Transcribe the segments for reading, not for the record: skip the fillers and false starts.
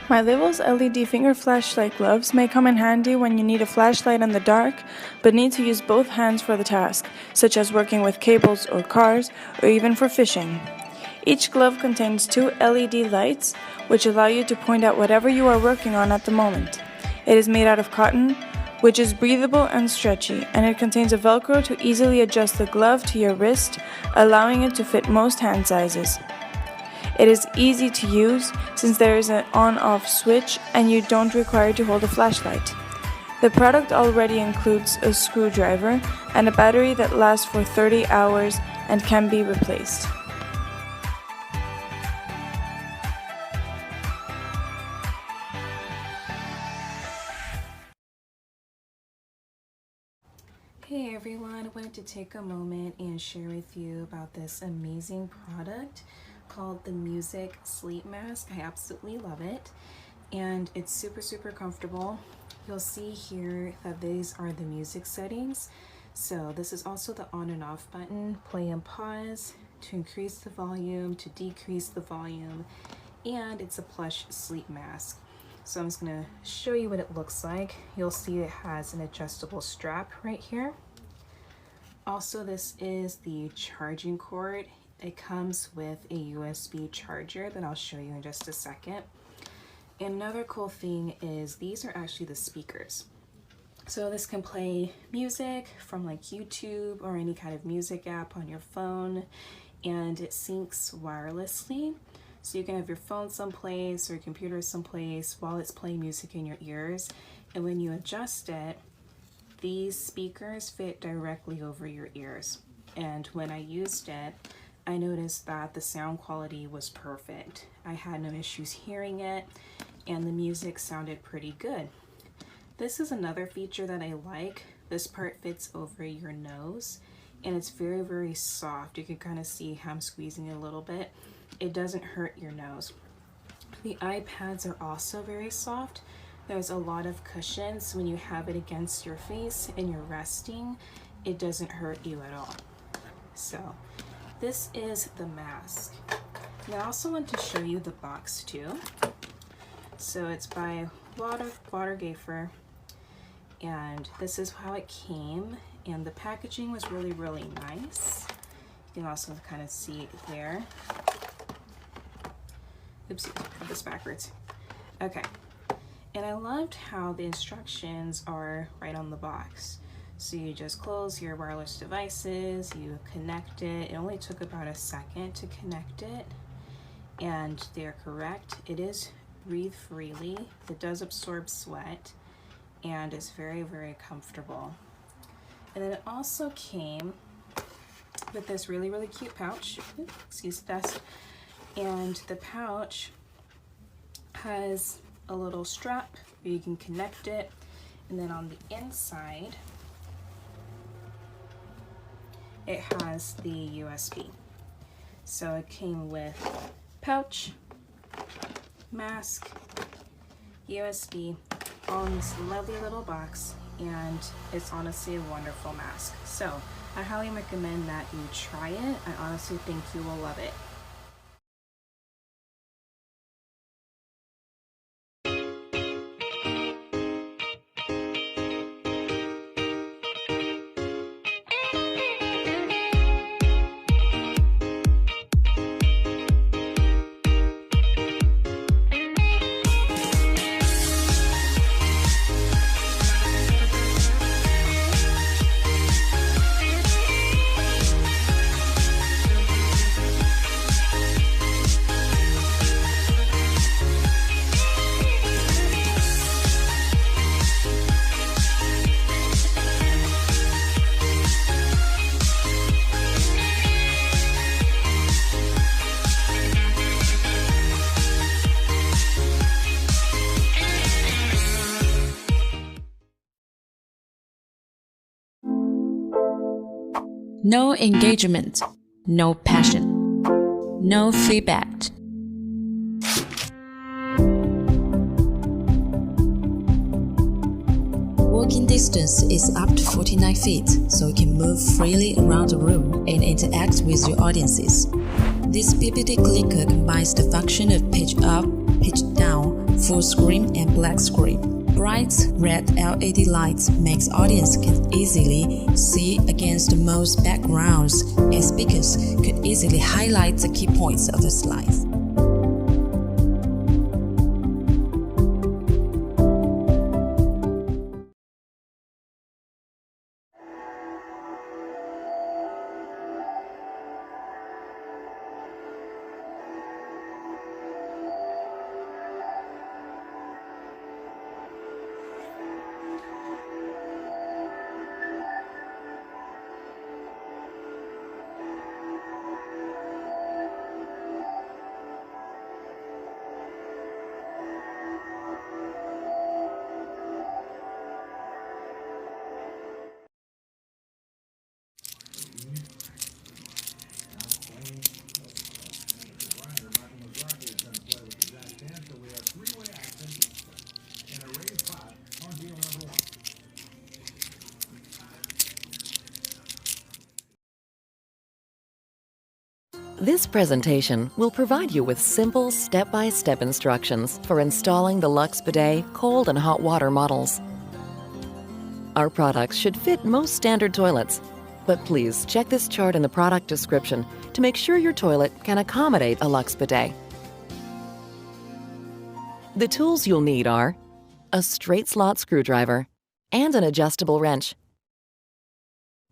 Mylivell's LED finger flashlight gloves may come in handy when you need a flashlight in the dark, but need to use both hands for the task, such as working with cables or cars, or even for fishing. Each glove contains 2 LED lights, which allow you to point out whatever you are working on at the moment. It is made out of cotton, which is breathable and stretchy, and it contains a Velcro to easily adjust the glove to your wrist, allowing it to fit most hand sizes. It is easy to use since there is an on-off switch and you don't require to hold a flashlight. The product already includes a screwdriver and a battery that lasts for 30 hours and can be replaced. Hey everyone, I wanted to take a moment and share with you about this amazing product called the Music Sleep Mask. I absolutely love it, and it's super comfortable. You'll see here that these are the music settings. So this is also the on and off button, play and pause, to increase the volume, to decrease the volume, and it's a plush sleep mask. So I'm just gonna show you what it looks like. You'll see it has an adjustable strap right here. Also, this is the charging cord. It comes with a USB charger that I'll show you in just a second. And another cool thing is these are actually the speakers. So this can play music from like YouTube or any kind of music app on your phone, and it syncs wirelessly. So you can have your phone someplace or your computer someplace while it's playing music in your ears. And when you adjust it, these speakers fit directly over your ears. And when I used it, I noticed that the sound quality was perfect. I had no issues hearing it, and the music sounded pretty good. This is another feature that I like. This part fits over your nose, and it's very soft. You can kind of see how I'm squeezing it a little bit. It doesn't hurt your nose. The iPads are also very soft. There's a lot of cushion, so when you have it against your face and you're resting, it doesn't hurt you at all. So this is the mask. And I also want to show you the box too. So it's by Watergafer, and this is how it came. And the packaging was really nice. You can also kind of see it there. Oopsie, I have this backwards. Okay, and I loved how the instructions are right on the box. So you just close your wireless devices, you connect it. It only took about a second to connect it, and they're correct. It is breathe freely. It does absorb sweat, and it's very comfortable. And then it also came with this really cute pouch. Oops, excuse the dust. And the pouch has a little strap where you can connect it, and then on the inside it has the USB. So it came with pouch, mask, USB, all in this lovely little box, and it's honestly a wonderful mask. So I highly recommend that you try it. I honestly think you will love it. No engagement, no passion, no feedback. Walking distance is up to 49 feet, so you can move freely around the room and interact with your audiences. This PPT clicker combines the function of page up, page down, full screen and black screen. Bright red LED lights makes audience can easily see against most backgrounds, and speakers could easily highlight the key points of the slides. This presentation will provide you with simple step-by-step instructions for installing the Luxe Bidet cold and hot water models. Our products should fit most standard toilets, but please check this chart in the product description to make sure your toilet can accommodate a Luxe Bidet. The tools you'll need are a straight slot screwdriver and an adjustable wrench.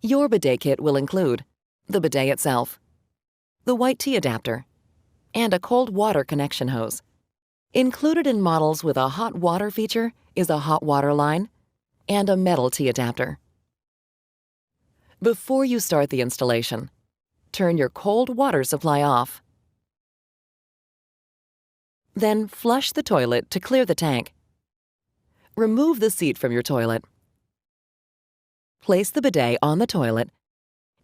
Your bidet kit will include the bidet itself, the white T adapter, and a cold water connection hose. Included in models with a hot water feature is a hot water line and a metal T adapter. Before you start the installation, turn your cold water supply off. Then flush the toilet to clear the tank. Remove the seat from your toilet. Place the bidet on the toilet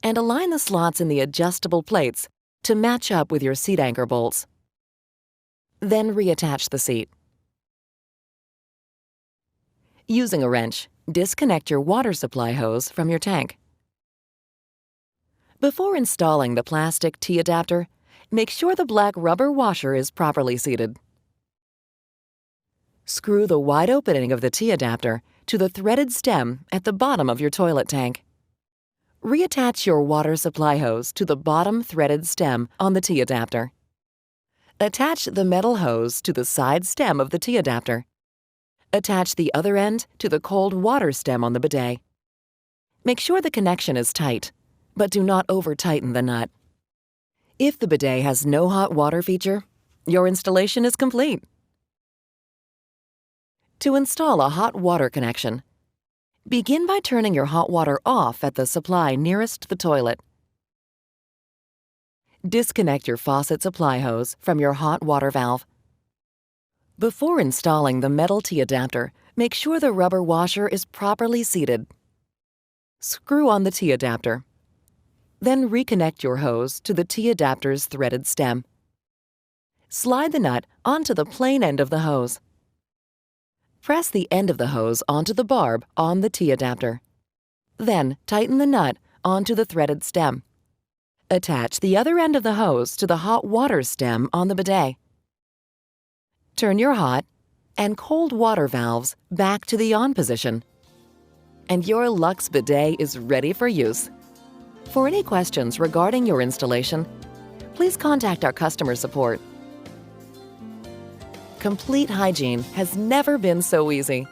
and align the slots in the adjustable plates to match up with your seat anchor bolts. Then reattach the seat. Using a wrench, disconnect your water supply hose from your tank. Before installing the plastic T adapter, make sure the black rubber washer is properly seated. Screw the wide opening of the T adapter to the threaded stem at the bottom of your toilet tank. Reattach your water supply hose to the bottom threaded stem on the T adapter. Attach the metal hose to the side stem of the T adapter. Attach the other end to the cold water stem on the bidet. Make sure the connection is tight, but do not over-tighten the nut. If the bidet has no hot water feature, your installation is complete. To install a hot water connection, begin by turning your hot water off at the supply nearest the toilet. Disconnect your faucet supply hose from your hot water valve. Before installing the metal T adapter, make sure the rubber washer is properly seated. Screw on the T adapter. Then reconnect your hose to the T adapter's threaded stem. Slide the nut onto the plain end of the hose. Press the end of the hose onto the barb on the T adapter. Then tighten the nut onto the threaded stem. Attach the other end of the hose to the hot water stem on the bidet. Turn your hot and cold water valves back to the on position. And your Luxe Bidet is ready for use. For any questions regarding your installation, please contact our customer support. Complete hygiene has never been so easy.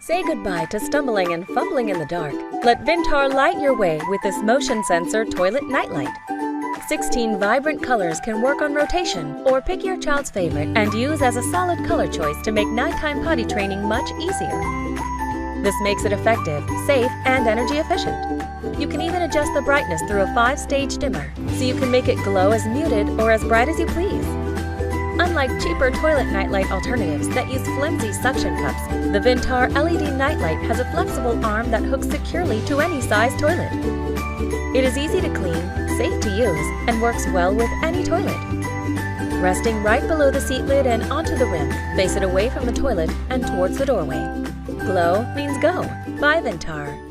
Say goodbye to stumbling and fumbling in the dark. Let Vintar light your way with this motion sensor toilet nightlight. 16 vibrant colors can work on rotation, or pick your child's favorite and use as a solid color choice to make nighttime potty training much easier. This makes it effective, safe, and energy efficient. You can even adjust the brightness through a 5-stage dimmer, so you can make it glow as muted or as bright as you please. Unlike cheaper toilet nightlight alternatives that use flimsy suction cups, the Vintar LED nightlight has a flexible arm that hooks securely to any size toilet. It is easy to clean, safe to use, and works well with any toilet. resting right below the seat lid and onto the rim. Face it away from the toilet and towards the doorway. Glow means go. By Vintar.